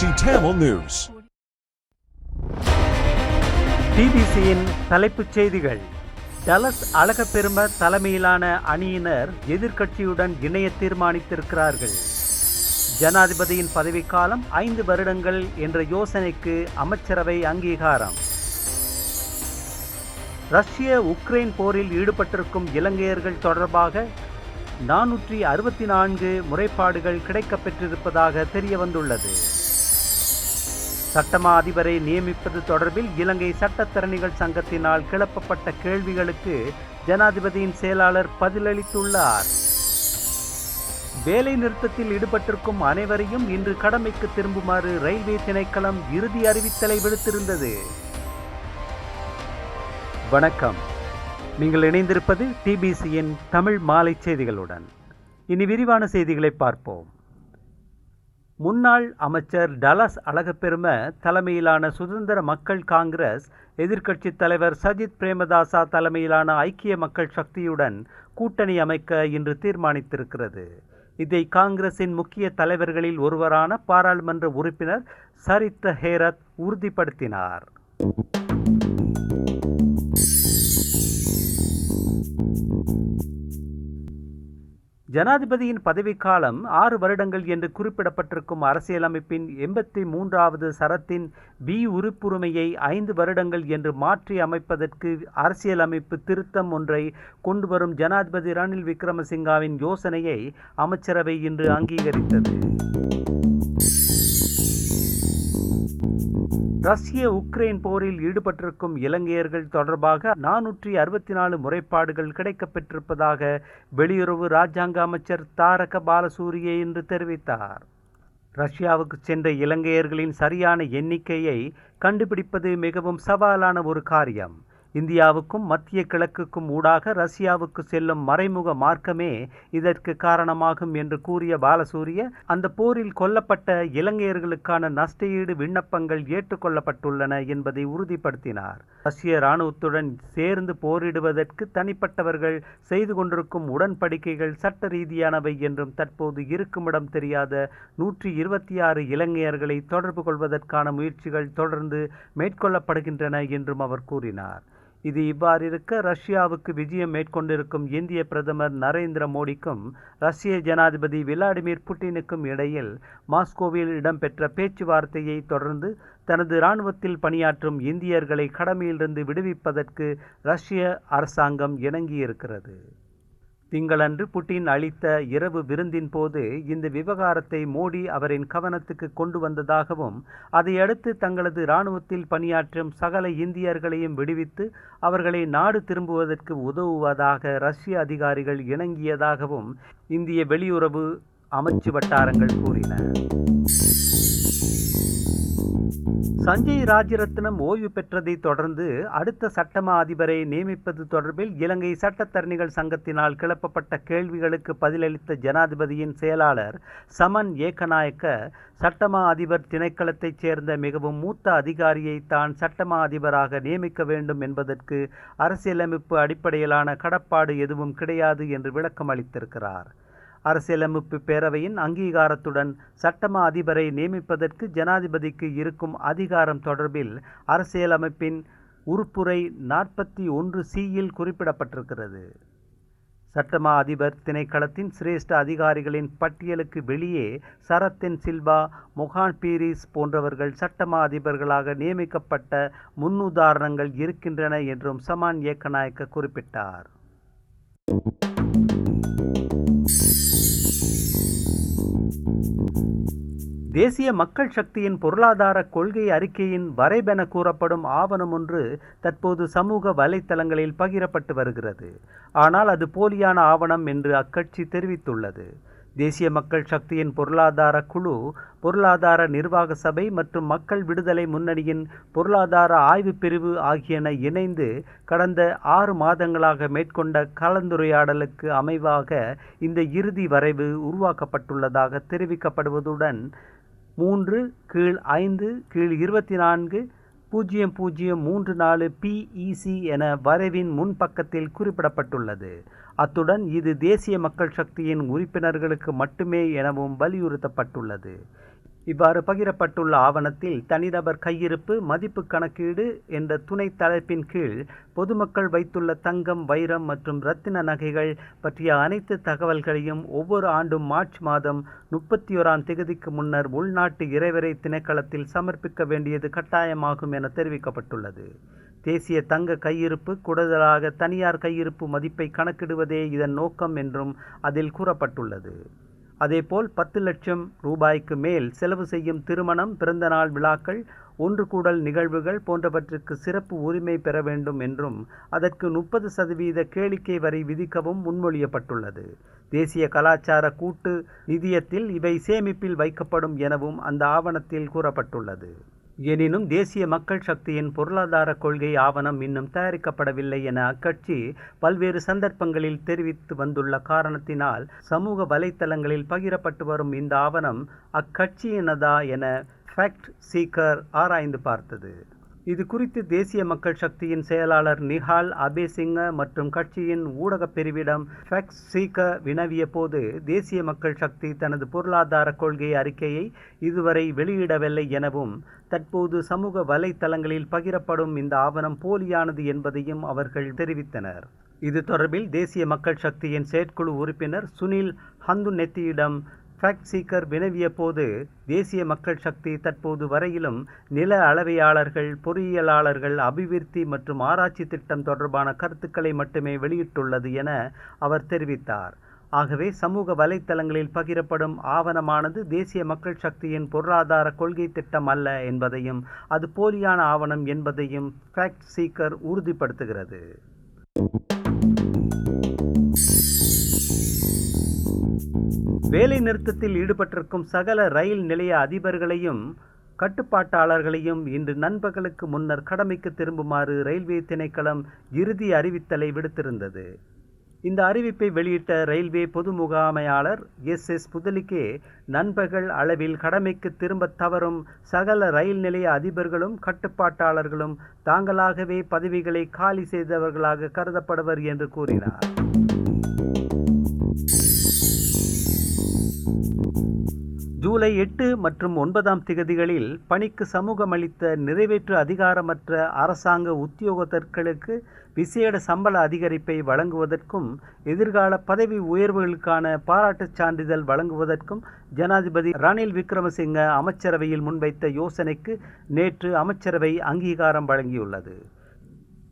Tamil News. டிபிசியின் தலைப்புச் செய்திகள். டலஸ் அழகப்பெரும தலைமையிலான அணியினர் எதிர்க்கட்சியுடன் இணைய தீர்மானித்திருக்கிறார்கள். ஜனாதிபதியின் பதவிக்காலம் 5 வருடங்கள் என்ற யோசனைக்கு அமைச்சரவை அங்கீகாரம். ரஷ்ய உக்ரைன் போரில் ஈடுபட்டிருக்கும் இலங்கையர்கள் தொடர்பாக 464 முறைப்பாடுகள் கிடைக்கப்பெற்றிருப்பதாக தெரிய வந்துள்ளது. சட்டமா அதிபரை நியமிப்பது தொடர்பில் இலங்கை சட்டத்தரணிகள் சங்கத்தினால் கிளப்பப்பட்ட கேள்விகளுக்கு ஜனாதிபதியின் செயலாளர் பதிலளித்துள்ளார். வேலை நிறுத்தத்தில் ஈடுபட்டிருக்கும் அனைவரையும் இன்று கடமைக்கு திரும்புமாறு ரயில்வே திணைக்களம் இறுதி அறிவித்தலை விடுத்திருந்தது. வணக்கம். நீங்கள் இணைந்திருப்பது டிபிசியின் தமிழ் மாலை செய்திகளுடன். இனி விரிவான செய்திகளை பார்ப்போம். முன்னாள் அமைச்சர் டலஸ் அழகப்பெரும தலைமையிலான சுதந்திர மக்கள் காங்கிரஸ் எதிர்க்கட்சித் தலைவர் சஜித் பிரேமதாசா தலைமையிலான ஐக்கிய மக்கள் சக்தியுடன் கூட்டணி அமைக்க இன்று தீர்மானித்திருக்கிறது. இதை காங்கிரசின் முக்கிய தலைவர்களில் ஒருவரான பாராளுமன்ற உறுப்பினர் சரித்த ஹேரத் உறுதிப்படுத்தினார். ஜனாதிபதியின் பதவிக்காலம் 6 வருடங்கள் என்று குறிப்பிடப்பட்டிருக்கும் அரசியலமைப்பின் 83வது சரத்தின் பி உறுப்புரிமையை 5 வருடங்கள் என்று மாற்றி அமைப்பதற்கு அரசியலமைப்பு திருத்தம் ஒன்றை கொண்டுவரும் ஜனாதிபதி ரணில் விக்ரமசிங்காவின் யோசனையை அமைச்சரவை இன்று அங்கீகரித்தது. ரஷ்ய உக்ரைன் போரில் ஈடுபட்டிருக்கும் இலங்கையர்கள் தொடர்பாக 464 முறைப்பாடுகள் கிடைக்கப்பெற்றிருப்பதாக வெளியுறவு இராஜாங்க அமைச்சர் தாரக பாலசூரிய இன்று தெரிவித்தார். ரஷ்யாவுக்கு சென்ற இலங்கையர்களின் சரியான எண்ணிக்கையை கண்டுபிடிப்பது மிகவும் சவாலான ஒரு காரியம். இந்தியாவுக்கும் மத்திய கிழக்குக்கும் ஊடாக ரஷ்யாவுக்கு செல்லும் மறைமுக மார்க்கமே இதற்கு காரணமாகும் என்று கூறிய பாலசூரிய, அந்த போரில் கொல்லப்பட்ட இலங்கையர்களுக்கான நஷ்டஈடு விண்ணப்பங்கள் ஏற்றுக்கொள்ளப்பட்டுள்ளன என்பதை உறுதிப்படுத்தினார். ரஷ்ய இராணுவத்துடன் சேர்ந்து போரிடுவதற்கு தனிப்பட்டவர்கள் செய்து கொண்டிருக்கும் உடன்படிக்கைகள் சட்ட ரீதியானவை என்றும் தற்போது இருக்குமிடம் தெரியாத 126 இலங்கையர்களை தொடர்பு கொள்வதற்கான முயற்சிகள் தொடர்ந்து மேற்கொள்ளப்படுகின்றன என்றும் அவர் கூறினார். இது இவ்வாறிருக்க, ரஷ்யாவுக்கு விஜயம் மேற்கொண்டிருக்கும் இந்திய பிரதமர் நரேந்திர மோடிக்கும் ரஷ்ய ஜனாதிபதி விளாடிமிர் புட்டினுக்கும் இடையில் மாஸ்கோவில் இடம்பெற்ற பேச்சுவார்த்தையை தொடர்ந்து தனது இராணுவத்தில் பணியாற்றும் இந்தியர்களை கடமையிலிருந்து விடுவிப்பதற்கு ரஷ்ய அரசாங்கம் இணங்கியிருக்கிறது. திங்களன்று புட்டின் அளித்த இரவு விருந்தின் போது இந்த விவகாரத்தை மோடி அவரின் கவனத்துக்கு கொண்டு வந்ததாகவும், அதையடுத்து தங்களது இராணுவத்தில் பணியாற்றும் சகல இந்தியர்களையும் விடுவித்து அவர்களை நாடு திரும்புவதற்கு உதவுவதாக ரஷ்ய அதிகாரிகள் இணங்கியதாகவும் இந்திய வெளியுறவு அமைச்சு வட்டாரங்கள் கூறின. சஞ்சய் ராஜரத்னம் ஓய்வு பெற்றதை தொடர்ந்து அடுத்த சட்டமா அதிபரை நியமிப்பது தொடர்பில் இலங்கை சட்டத்தரணிகள் சங்கத்தினால் கிளப்பப்பட்ட கேள்விகளுக்கு பதிலளித்த ஜனாதிபதியின் செயலாளர் சமன் ஏக்கநாயக்க, சட்டமா அதிபர் திணைக்களத்தைச் சேர்ந்த மிகவும் மூத்த அதிகாரியை தான் சட்டமா அதிபராக நியமிக்க வேண்டும் என்பதற்கு அரசியலமைப்பு அடிப்படையிலான கடப்பாடு எதுவும் கிடையாது என்று விளக்கம் அளித்திருக்கிறார். அரசியலமைப்பு பேரவையின் அங்கீகாரத்துடன் சட்டமா அதிபரை நியமிப்பதற்கு ஜனாதிபதிக்கு இருக்கும் அதிகாரம் தொடர்பில் அரசியலமைப்பின் உறுப்புரை 41(c)யில் குறிப்பிடப்பட்டிருக்கிறது. சட்டமா அதிபர் திணைக்களத்தின் சிரேஷ்ட அதிகாரிகளின் பட்டியலுக்கு வெளியே சரத்தின் சில்வா, மொஹான் பீரிஸ் போன்றவர்கள் சட்டமா அதிபர்களாக நியமிக்கப்பட்ட முன்னுதாரணங்கள் இருக்கின்றன என்றும் சமான் ஏக்கநாயக்க குறிப்பிட்டார். தேசிய மக்கள் சக்தியின் பொருளாதார கொள்கை அறிக்கையின் வரைபென கூறப்படும் ஆவணம் ஒன்று தற்போது சமூக வலைத்தளங்களில் பகிரப்பட்டு வருகிறது. ஆனால் அது போலியான ஆவணம் என்று அக்கட்சி தெரிவித்துள்ளது. தேசிய மக்கள் சக்தியின் பொருளாதார குழு, பொருளாதார நிர்வாக சபை மற்றும் மக்கள் விடுதலை முன்னணியின் பொருளாதார ஆய்வு பிரிவு ஆகியன இணைந்து கடந்த 6 மாதங்களாக மேற்கொண்ட கலந்துரையாடலுக்கு அமைவாக இந்த இறுதி வரைவு உருவாக்கப்பட்டுள்ளதாக தெரிவிக்கப்படுவதுடன் 3/5/24/0034 PEC என வரைவின் முன்பக்கத்தில் குறிப்பிடப்பட்டுள்ளது. அத்துடன் இது தேசிய மக்கள் சக்தியின் உறுப்பினர்களுக்கு மட்டுமே எனவும் வலியுறுத்தப்பட்டுள்ளது. இவ்வாறு பகிரப்பட்டுள்ள ஆவணத்தில் தனிநபர் கையிருப்பு மதிப்பு கணக்கீடு என்ற துணை தலைப்பின் கீழ் பொதுமக்கள் வைத்துள்ள தங்கம், வைரம் மற்றும் இரத்தின நகைகள் பற்றிய அனைத்து தகவல்களையும் ஒவ்வொரு ஆண்டும் மார்ச் மாதம் 31ஆம் தேதிக்கு முன்னர் உள்நாட்டு இறைவரை திணைக்களத்தில் சமர்ப்பிக்க வேண்டியது கட்டாயமாகும் என தெரிவிக்கப்பட்டுள்ளது. தேசிய தங்க கையிருப்பு கூடுதலாக தனியார் கையிருப்பு மதிப்பை கணக்கிடுவதே இதன் நோக்கம் என்றும் அதில் கூறப்பட்டுள்ளது. அதேபோல் 10 லட்சம் ரூபாய்க்கு மேல் செலவு செய்யும் திருமணம், பிறந்தநாள் விழாக்கள், ஒன்று கூடல் நிகழ்வுகள் போன்றவற்றுக்கு சிறப்பு உரிமை பெற வேண்டும் என்றும் அதற்கு 30% கேளிக்கை வரி விதிக்கவும் முன்மொழியப்பட்டுள்ளது. தேசிய கலாச்சார கூட்டு நிதியத்தில் இவை சேமிப்பில் வைக்கப்படும் எனவும் அந்த ஆவணத்தில் கூறப்பட்டுள்ளது. எனினும் தேசிய மக்கள் சக்தியின் பொருளாதார கொள்கை ஆவணம் இன்னும் தயாரிக்கப்படவில்லை என அக்கட்சி பல்வேறு சந்தர்ப்பங்களில் தெரிவித்து வந்துள்ள காரணத்தினால் சமூக வலைத்தளங்களில் பகிரப்பட்டு வரும் இந்த ஆவணம் அக்கட்சியினதா என ஃபேக்ட் சீக்கர் ஆராய்ந்து பார்த்தது. இது குறித்து தேசிய மக்கள் சக்தியின் செயலாளர் நிஹால் அபேசிங்க மற்றும் கட்சியின் ஊடகப் பிரிவிடம் ஃபேக்ட் சீக்கர் வினவிய போது தேசிய மக்கள் சக்தி தனது பொருளாதார கொள்கை அறிக்கையை இதுவரை வெளியிடவில்லை எனவும் தற்போது சமூக வலைத்தளங்களில் பகிரப்படும் இந்த ஆவணம் போலியானது என்பதையும் அவர்கள் தெரிவித்தனர். இது தொடர்பில் தேசிய மக்கள் சக்தியின் செயற்குழு உறுப்பினர் சுனில் ஹந்துநெத்தியிடம் ஃபேக்ட் சீக்கர் வினவிய போது தேசிய மக்கள் சக்தி தற்போது வரையிலும் நில அளவையாளர்கள், பொறியியலாளர்கள், அபிவிருத்தி மற்றும் ஆராய்ச்சி திட்டம் தொடர்பான கருத்துக்களை மட்டுமே வெளியிட்டுள்ளது என அவர் தெரிவித்தார். ஆகவே சமூக வலைத்தளங்களில் பகிரப்படும் ஆவணமானது தேசிய மக்கள் சக்தியின் பொருளாதார கொள்கை திட்டம் அல்ல என்பதையும் அது போலியான ஆவணம் என்பதையும் ஃபேக்ட் சீக்கர் உறுதிப்படுத்துகிறது. வேலை நிறுத்தத்தில் ஈடுபட்டிருக்கும் சகல ரயில் நிலைய அதிபர்களையும் கட்டுப்பாட்டாளர்களையும் இன்று நண்பகலுக்கு முன்னர் கடமைக்கு திரும்புமாறு ரயில்வே திணைக்களம் இறுதி அறிவித்தலை விடுத்திருந்தது. இந்த அறிவிப்பை வெளியிட்ட ரயில்வே பொது முகாமையாளர் SS புதலிகே நண்பகல் அளவில் கடமைக்கு திரும்ப தவறும் சகல ரயில் நிலைய அதிபர்களும் கட்டுப்பாட்டாளர்களும் தாங்களாகவே பதவிகளை காலி செய்தவர்களாக கருதப்படுவர் என்று கூறினார். ஜூலை 8 மற்றும் 9ஆம் திகதிகளில் பணிக்கு சமூகமளித்த நிறைவேற்று அதிகாரமற்ற அரசாங்க உத்தியோகத்தர்களுக்கு விசேட சம்பள அதிகரிப்பை வழங்குவதற்கும் எதிர்கால பதவி உயர்வுகளுக்கான பாராட்டுச் சான்றிதழ் வழங்குவதற்கும் ஜனாதிபதி ரணில் விக்ரமசிங்க அமைச்சரவையில் முன்வைத்த யோசனைக்கு நேற்று அமைச்சரவை அங்கீகாரம் வழங்கியுள்ளது.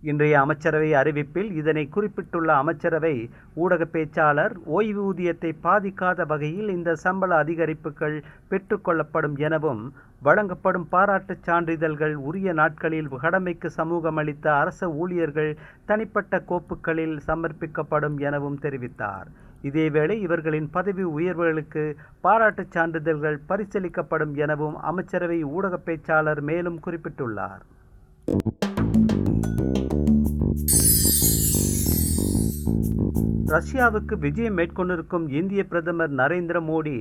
இன்றைய அமைச்சரவை அறிவிப்பில் இதனை குறிப்பிட்டுள்ள அமைச்சரவை ஊடக பேச்சாளர் ஓய்வூதியத்தை பாதிக்காத வகையில் இந்த சம்பள அதிகரிப்புகள் பெற்றுக்கொள்ளப்படும் எனவும் வழங்கப்படும் பாராட்டுச் சான்றிதழ்கள் உரிய நாட்களில் கடமைக்கு சமூகமளித்த அரச ஊழியர்கள் தனிப்பட்ட கோப்புகளில் சமர்ப்பிக்கப்படும் எனவும் தெரிவித்தார். இதேவேளை இவர்களின் பதவி உயர்வுகளுக்கு பாராட்டுச் சான்றிதழ்கள் பரிசீலிக்கப்படும் எனவும் அமைச்சரவை ஊடக பேச்சாளர் மேலும் குறிப்பிட்டுள்ளார். ரஷ்யாவுக்கு விஜயம் மேற்கொண்டிருக்கும் இந்திய பிரதமர் நரேந்திர மோடி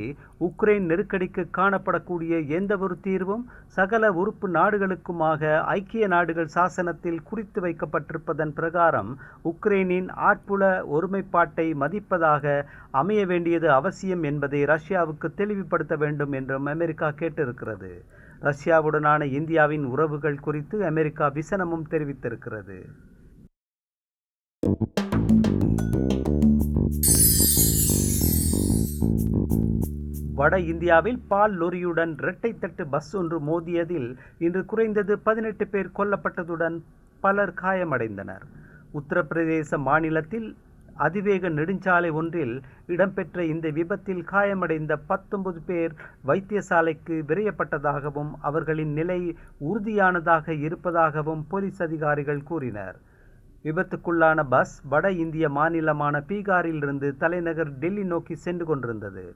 உக்ரைன் நெருக்கடிக்கு காணப்படக்கூடிய எந்தவொரு தீர்வும் சகல உறுப்பு நாடுகளுக்குமாக ஐக்கிய நாடுகள் சாசனத்தில் குறித்து வைக்கப்பட்டிருப்பதன் பிரகாரம் உக்ரைனின் ஆட்புல ஒருமைப்பாட்டை மதிப்பதாக அமைய வேண்டியது அவசியம் என்பதை ரஷ்யாவுக்கு தெளிவுபடுத்த வேண்டும் என்றும் அமெரிக்கா கேட்டிருக்கிறது. ரஷ்யாவுடனான இந்தியாவின் உறவுகள் குறித்து அமெரிக்கா விசனமும் தெரிவித்திருக்கிறது. வட இந்தியாவில் பால் லொரியுடன் இரட்டை தட்டு பஸ் ஒன்று மோதியதில் இன்று குறைந்தது 18 பேர் கொல்லப்பட்டதுடன் பலர் காயமடைந்தனர். உத்தரப்பிரதேச மாநிலத்தில் அதிவேக நெடுஞ்சாலை ஒன்றில் இடம்பெற்ற இந்த விபத்தில் காயமடைந்த 19 பேர் வைத்தியசாலைக்கு விரையப்பட்டதாகவும் அவர்களின் நிலை உறுதியானதாக இருப்பதாகவும் போலீஸ் அதிகாரிகள் கூறினர். விபத்துக்குள்ளான பஸ் வட இந்திய மாநிலமான பீகாரிலிருந்து தலைநகர் டெல்லி நோக்கி சென்று கொண்டிருந்தது.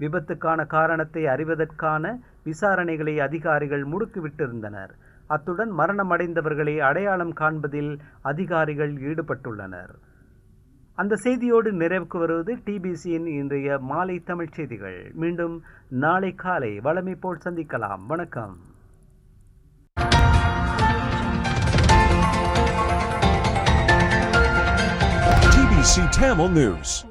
விபத்துக்கான காரணத்தை அறிவதற்கான விசாரணைகளை அதிகாரிகள் முடுக்கிவிட்டிருந்தனர். அத்துடன் மரணமடைந்தவர்களை அடையாளம் காண்பதில் அதிகாரிகள் ஈடுபட்டுள்ளனர். அந்த செய்தியோடு நிறைவுக்கு வருவது டிபிசியின் இன்றைய மாலை தமிழ் செய்திகள். மீண்டும் நாளை காலை வழமை போல் சந்திக்கலாம். வணக்கம். TBC Tamil News.